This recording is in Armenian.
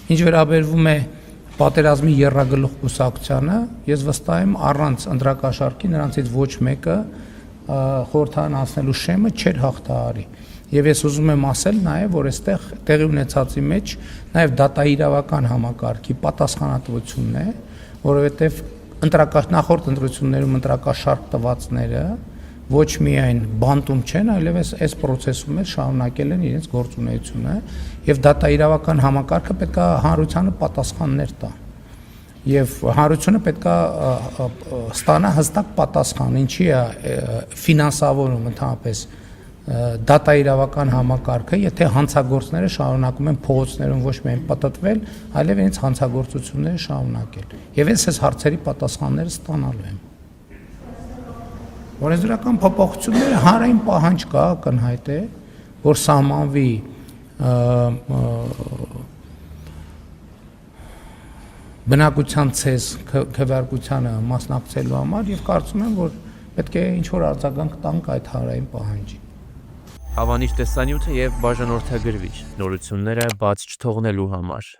Ինչ վերաբերվում է պատերազմի եռագլուխ կուսակցությանը, ես վստահ եմ առանց ընտրակաշառքի նրանցից ոչ մեկը խորհրդարան անցնելու շեմը չէր հաղթահարի։ Եվ ես ուզում եմ ասել նաև, որ այստեղ տեղի ունեցածի մեջ նաև դատաիրավական համակարգի պատասխանատվությունն է, որովհետև նախորդ ընտրություններում ընտրակաշառք տվածները ոչ միայն բանտում չեն, այլև այս process-ում էլ շարունակել են իրենց գործունեությունը եւ դատաիրավական համակարգը պետք է հանրությանը պատասխաններ տա։ Եվ հանրությունը պետք է ստանա հստակ պատասխան, ինչի է ֆինանսավորում ընդհանրապես դատաիրավական համակարգը, եթե հանցագործները շարունակում են փողոցներում ոչ միայն պատտվել, այլև իրենց հանցագործությունները շարունակել։ Եվ այս հարցերի պատասխանները ստանալու են։ Օրենսդրական փոփոխությունները հանրային պահանջ կա, ակնհայտ է, որ սահմանվի բնակության ցես քվեարկությանը մասնակցելու համար եւ կարծում եմ, որ պետք է ինչ-որ արձագանք տանք այդ հանրային պահանջին։ Ավանիշ տեսանյութը եւ բաժանորդագրվիչ նորությունները բաց չթողնելու համար։